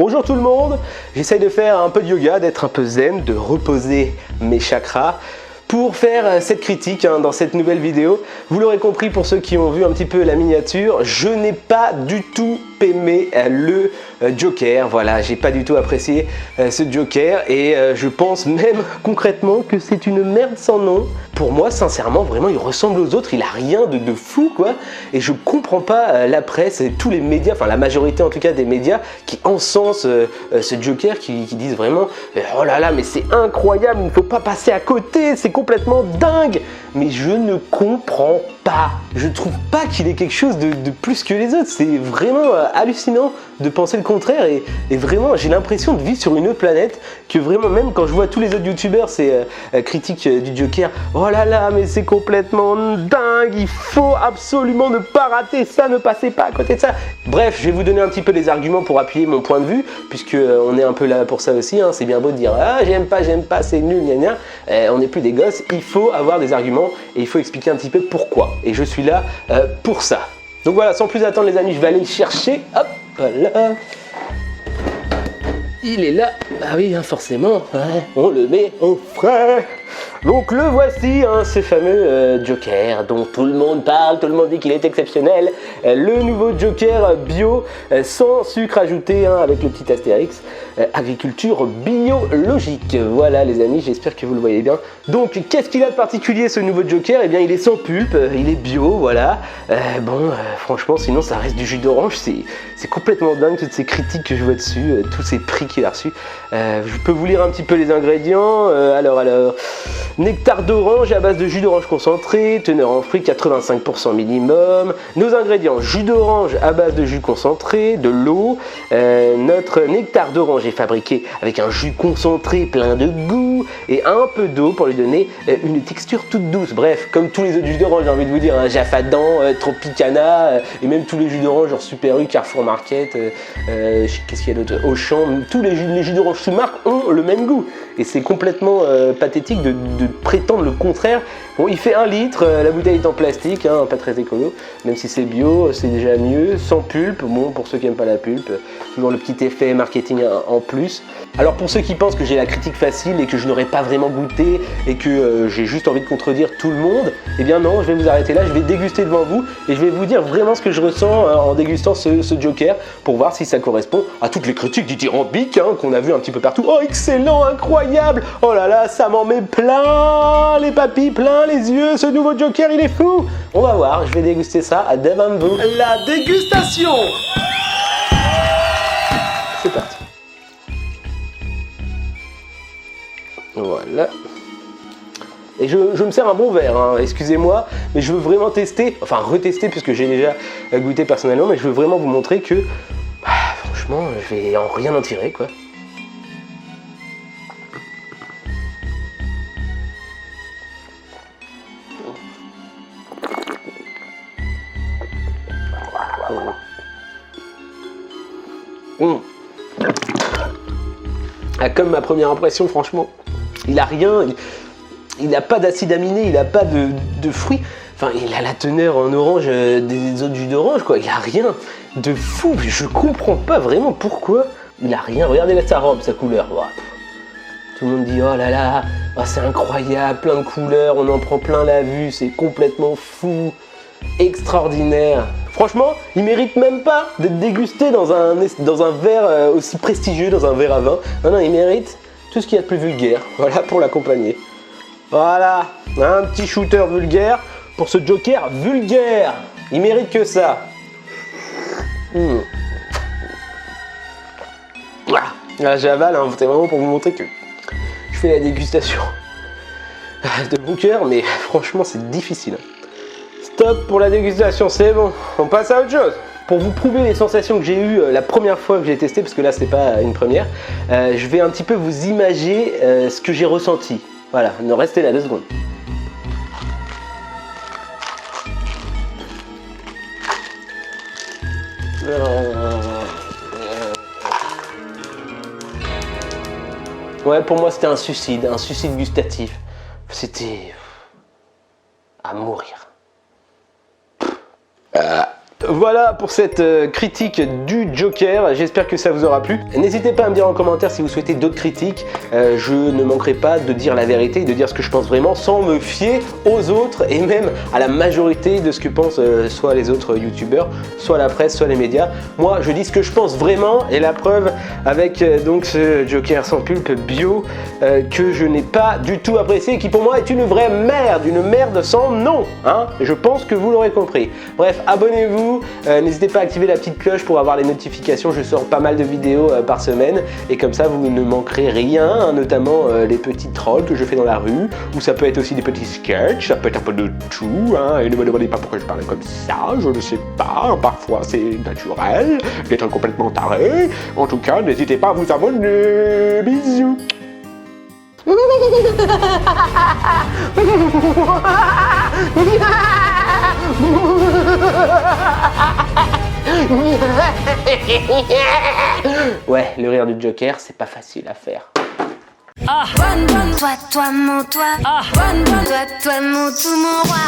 Bonjour tout le monde, j'essaye de faire un peu de yoga, d'être un peu zen, de reposer mes chakras pour faire cette critique dans cette nouvelle vidéo. Vous l'aurez compris pour ceux qui ont vu un petit peu la miniature, je n'ai pas du tout aimé le Joker. Voilà, j'ai pas du tout apprécié ce Joker et je pense même concrètement que c'est une merde sans nom. Pour moi, sincèrement, vraiment, il ressemble aux autres, il a rien de fou quoi. Et je comprends pas la presse et tous les médias, enfin la majorité en tout cas des médias qui encensent ce Joker, qui disent vraiment oh là là, mais c'est incroyable, il ne faut pas passer à côté, c'est complètement dingue. Mais je ne comprends pas. Je trouve pas qu'il ait quelque chose de plus que les autres. C'est vraiment hallucinant de penser le contraire et vraiment j'ai l'impression de vivre sur une autre planète, que vraiment même quand je vois tous les autres youtubeurs ces critiques du Joker, oh là là mais c'est complètement dingue, il faut absolument ne pas rater ça, ne passez pas à côté de ça. Bref, je vais vous donner un petit peu les arguments pour appuyer mon point de vue, puisque on est un peu là pour ça aussi, hein. C'est bien beau de dire ah j'aime pas, c'est nul, gna gna. On n'est plus des gosses, il faut avoir des arguments et il faut expliquer un petit peu pourquoi. Et je suis là pour ça. Donc voilà, sans plus attendre les amis, je vais aller le chercher. Hop, voilà. Il est là. Bah oui, hein, forcément. Ouais, on le met au frais. Donc le voici, hein, ce fameux Joker dont tout le monde parle, tout le monde dit qu'il est exceptionnel. Le nouveau Joker bio, sans sucre ajouté, hein, avec le petit astérix. Agriculture biologique. Voilà les amis, j'espère que vous le voyez bien. Donc qu'est-ce qu'il a de particulier ce nouveau Joker? Eh bien il est sans pulpe, il est bio, voilà. Franchement sinon ça reste du jus d'orange, c'est complètement dingue toutes ces critiques que je vois dessus, tous ces prix qu'il a reçus. Je peux vous lire un petit peu les ingrédients. Alors, nectar d'orange à base de jus d'orange concentré, teneur en fruits 85% minimum. Nos ingrédients, jus d'orange à base de jus concentré, de l'eau. Notre nectar d'orange est fabriqué avec un jus concentré plein de goût et un peu d'eau pour lui donner une texture toute douce. Bref, comme tous les autres jus d'orange, j'ai envie de vous dire, hein, Jaffadan, Tropicana, et même tous les jus d'orange, genre Super U, Carrefour Market, qu'est-ce qu'il y a d'autre, Auchan, tous les jus d'orange sous marque ont le même goût. Et c'est complètement pathétique de prétendre le contraire. Bon, il fait 1 litre, la bouteille est en plastique, hein, pas très écolo, même si c'est bio, c'est déjà mieux, sans pulpe, bon pour ceux qui n'aiment pas la pulpe, toujours le petit effet marketing en plus. Alors pour ceux qui pensent que j'ai la critique facile et que je n'aurais pas vraiment goûté et que j'ai juste envie de contredire tout le monde, eh bien non, je vais vous arrêter là, je vais déguster devant vous et je vais vous dire vraiment ce que je ressens en dégustant ce Joker pour voir si ça correspond à toutes les critiques dithyrambiques, hein, qu'on a vu un petit peu partout. Oh excellent, incroyable, oh là là, ça m'en met plein les papilles, plein les yeux, ce nouveau Joker il est fou. On va voir, je vais déguster ça à devant vous. La dégustation. C'est parti. Voilà. Et je me sers un bon verre, hein, excusez-moi, mais je veux vraiment tester, enfin retester puisque j'ai déjà goûté personnellement, mais je veux vraiment vous montrer que, franchement, je vais en rien en tirer quoi. Comme ma première impression, franchement, il a rien, il n'a pas d'acide aminé, il n'a pas de fruits. Enfin, il a la teneur en orange des autres jus d'orange, quoi. Il a rien de fou. Je comprends pas vraiment pourquoi il a rien. Regardez là sa robe, sa couleur. Wow. Tout le monde dit oh là là, oh, c'est incroyable, plein de couleurs, on en prend plein la vue, c'est complètement fou, extraordinaire. Franchement, il mérite même pas d'être dégusté dans un verre aussi prestigieux, dans un verre à vin. Non, non, il mérite tout ce qu'il y a de plus vulgaire. Voilà, pour l'accompagner. Voilà, un petit shooter vulgaire pour ce Joker vulgaire. Il mérite que ça. Là, j'avale, hein, c'est vraiment pour vous montrer que je fais la dégustation de bon cœur, mais franchement, c'est difficile. Stop pour la dégustation, c'est bon, on passe à autre chose. Pour vous prouver les sensations que j'ai eues la première fois que j'ai testé, parce que là c'est pas une première, je vais un petit peu vous imager ce que j'ai ressenti. Voilà, restez là 2 secondes. Ouais, pour moi c'était un suicide gustatif. C'était à mourir. voilà pour cette critique du Joker, j'espère que ça vous aura plu. N'hésitez pas à me dire en commentaire si vous souhaitez d'autres critiques, je ne manquerai pas de dire la vérité et de dire ce que je pense vraiment sans me fier aux autres et même à la majorité de ce que pensent soit les autres youtubeurs, soit la presse, soit les médias. Moi je dis ce que je pense vraiment et la preuve avec donc ce Joker sans pulpe bio que je n'ai pas du tout apprécié et qui pour moi est une vraie merde, une merde sans nom, hein. Je pense que vous l'aurez compris. Bref, abonnez-vous, n'hésitez pas à activer la petite cloche pour avoir les notifications, je sors pas mal de vidéos par semaine et comme ça vous ne manquerez rien, hein, notamment les petits trolls que je fais dans la rue, ou ça peut être aussi des petits sketchs, ça peut être un peu de tout, hein, et ne me demandez pas pourquoi je parle comme ça, je ne sais pas, parfois c'est naturel d'être complètement taré. En tout cas, n'hésitez pas à vous abonner, bisous. Ouais, le rire du Joker, c'est pas facile à faire. Toi, mon toi, toi, mon tout, mon roi.